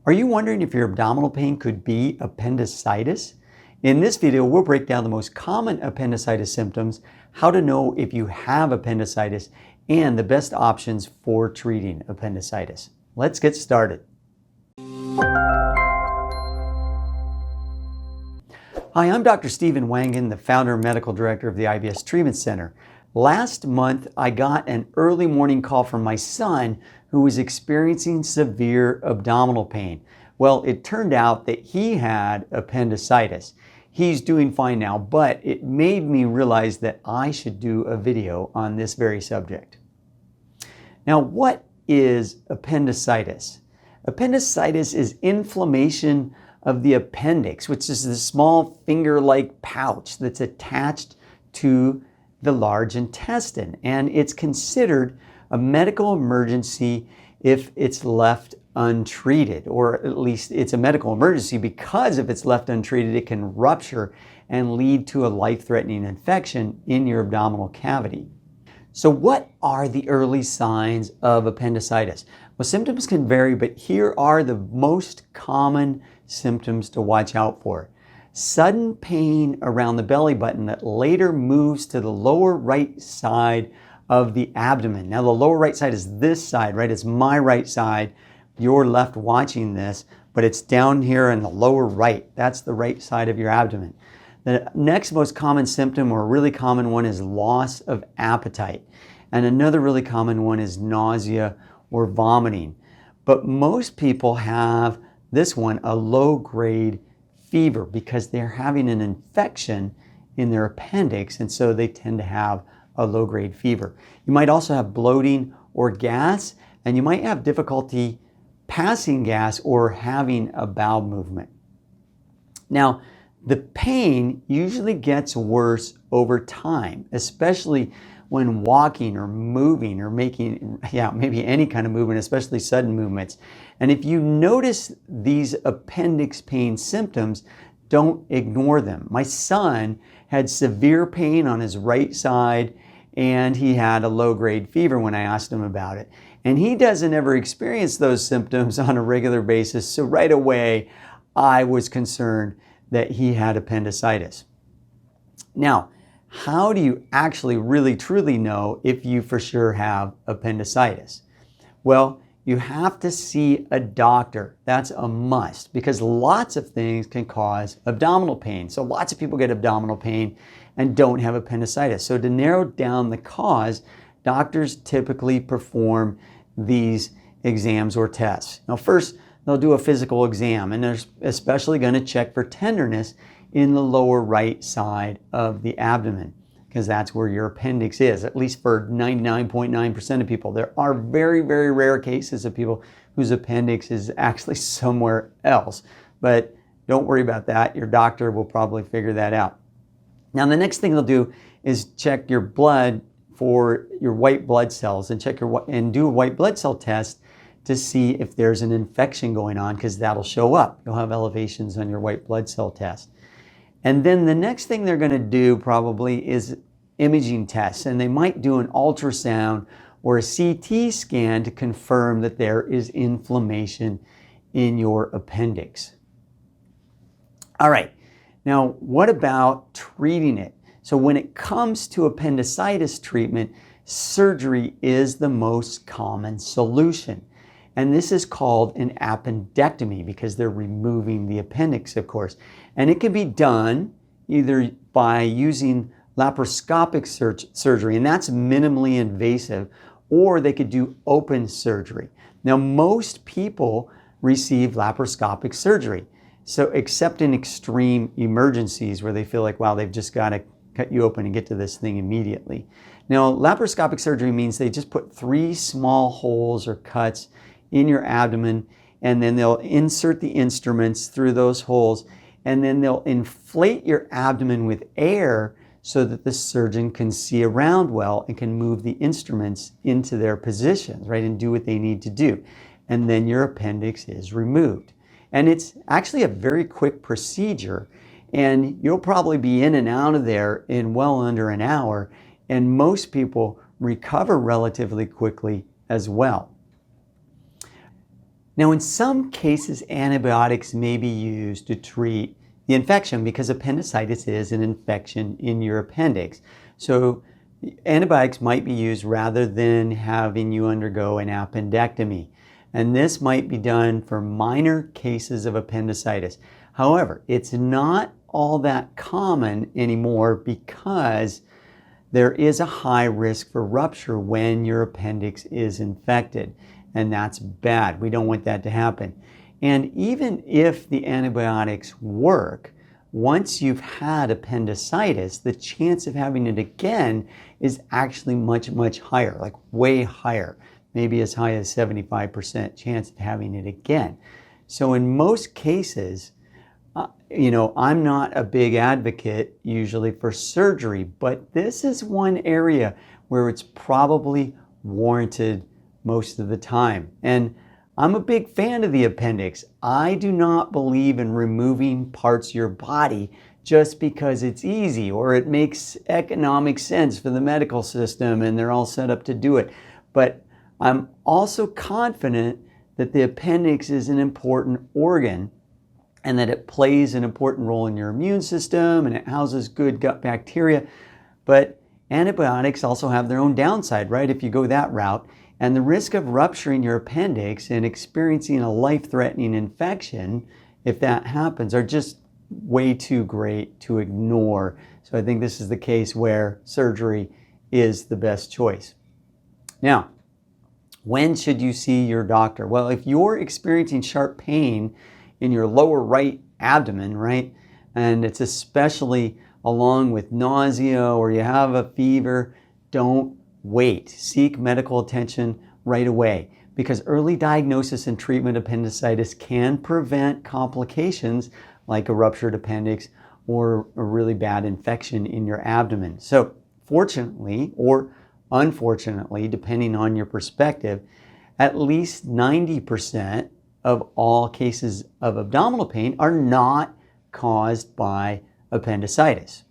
Are you wondering if your abdominal pain could be appendicitis? In this video, we'll break down the most common appendicitis symptoms, how to know if you have appendicitis, and the best options for treating appendicitis. Let's get started. Hi, I'm Dr. Stephen Wangen, the founder and medical director of the IBS Treatment Center. Last month, I got an early morning call from my son who was experiencing severe abdominal pain. Well, it turned out that he had appendicitis. He's doing fine now, but it made me realize that I should do a video on this very subject. Now, what is appendicitis? Appendicitis is inflammation of the appendix, which is the small finger-like pouch that's attached to the large intestine, and it's considered a medical emergency if it's left untreated, or at least it's a medical emergency because if it's left untreated, it can rupture and lead to a life-threatening infection in your abdominal cavity. So what are the early signs of appendicitis? Well, symptoms can vary, but here are the most common symptoms to watch out for. Sudden pain around the belly button that later moves to the lower right side of the abdomen. Now the lower right side is this side, right? It's my right side. You're left watching this, but it's down here in the lower right. That's the right side of your abdomen. The next most common symptom, or a really common one, is loss of appetite. And another really common one is nausea or vomiting. But most people have this one, a low-grade fever, because they're having an infection in their appendix, and so they tend to have a low-grade fever. You might also have bloating or gas, and you might have difficulty passing gas or having a bowel movement. Now, the pain usually gets worse over time, especially when walking or moving or making, maybe any kind of movement, especially sudden movements. And if you notice these appendix pain symptoms, don't ignore them. My son had severe pain on his right side, and he had a low-grade fever when I asked him about it. And he doesn't ever experience those symptoms on a regular basis, so right away I was concerned that he had appendicitis. Now, how do you actually really truly know if you for sure have appendicitis? Well, you have to see a doctor. That's a must, because lots of things can cause abdominal pain. So lots of people get abdominal pain and don't have appendicitis. So to narrow down the cause, doctors typically perform these exams or tests. Now first, they'll do a physical exam, and they're especially going to check for tenderness in the lower right side of the abdomen, because that's where your appendix is, at least for 99.9% of people. There are very, very rare cases of people whose appendix is actually somewhere else, but don't worry about that. Your doctor will probably figure that out. Now, the next thing they'll do is check your blood for your white blood cells and do a white blood cell test to see if there's an infection going on, because that'll show up. You'll have elevations on your white blood cell test. And then the next thing they're going to do probably is imaging tests, and they might do an ultrasound or a CT scan to confirm that there is inflammation in your appendix. All right, now what about treating it? So when it comes to appendicitis treatment, surgery is the most common solution. And this is called an appendectomy, because they're removing the appendix, of course. And it can be done either by using laparoscopic surgery, and that's minimally invasive, or they could do open surgery. Now, most people receive laparoscopic surgery, so except in extreme emergencies where they feel like, wow, they've just got to cut you open and get to this thing immediately. Now, laparoscopic surgery means they just put 3 small holes or cuts in your abdomen, and then they'll insert the instruments through those holes, and then they'll inflate your abdomen with air so that the surgeon can see around well and can move the instruments into their positions, right, and do what they need to do. And then your appendix is removed. And it's actually a very quick procedure, and you'll probably be in and out of there in well under an hour, and most people recover relatively quickly as well. Now, in some cases, antibiotics may be used to treat the infection because appendicitis is an infection in your appendix. So antibiotics might be used rather than having you undergo an appendectomy. And this might be done for minor cases of appendicitis. However, it's not all that common anymore because there is a high risk for rupture when your appendix is infected. And that's bad. We don't want that to happen. And even if the antibiotics work, once you've had appendicitis, the chance of having it again is actually much, much higher, like way higher, maybe as high as 75% chance of having it again. So in most cases, I'm not a big advocate usually for surgery, but this is one area where it's probably warranted most of the time. And I'm a big fan of the appendix. I do not believe in removing parts of your body just because it's easy or it makes economic sense for the medical system and they're all set up to do it. But I'm also confident that the appendix is an important organ and that it plays an important role in your immune system and it houses good gut bacteria. But antibiotics also have their own downside, right? If you go that route. And the risk of rupturing your appendix and experiencing a life-threatening infection, if that happens, are just way too great to ignore. So I think this is the case where surgery is the best choice. Now, when should you see your doctor? Well, if you're experiencing sharp pain in your lower right abdomen, right, and it's especially along with nausea or you have a fever, don't wait. Seek medical attention right away because early diagnosis and treatment of appendicitis can prevent complications like a ruptured appendix or a really bad infection in your abdomen. So fortunately or unfortunately, depending on your perspective, at least 90% of all cases of abdominal pain are not caused by appendicitis.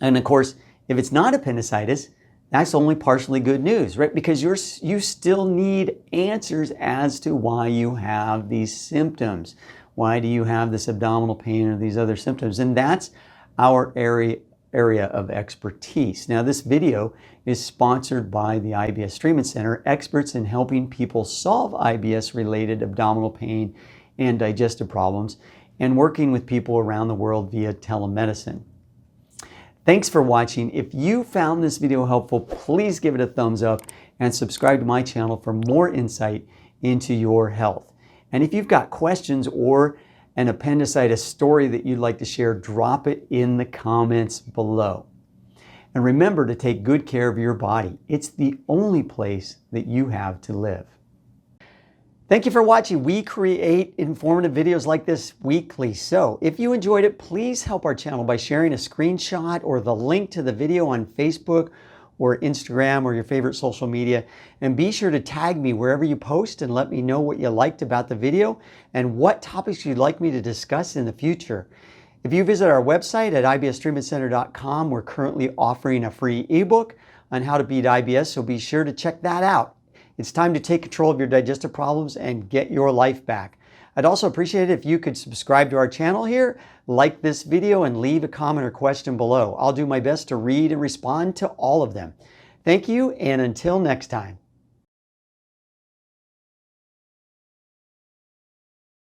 And of course, if it's not appendicitis, that's only partially good news, right? Because you still need answers as to why you have these symptoms. Why do you have this abdominal pain or these other symptoms? And that's our area of expertise. Now, this video is sponsored by the IBS Treatment Center, experts in helping people solve IBS-related abdominal pain and digestive problems, and working with people around the world via telemedicine. Thanks for watching. If you found this video helpful, please give it a thumbs up and subscribe to my channel for more insight into your health. And if you've got questions or an appendicitis story that you'd like to share, drop it in the comments below. And remember to take good care of your body. It's the only place that you have to live. Thank you for watching. We create informative videos like this weekly. So if you enjoyed it, please help our channel by sharing a screenshot or the link to the video on Facebook or Instagram or your favorite social media. And be sure to tag me wherever you post and let me know what you liked about the video and what topics you'd like me to discuss in the future. If you visit our website at ibstreatmentcenter.com, we're currently offering a free ebook on how to beat IBS, so be sure to check that out. It's time to take control of your digestive problems and get your life back. I'd also appreciate it if you could subscribe to our channel here, like this video, and leave a comment or question below. I'll do my best to read and respond to all of them. Thank you, and until next time.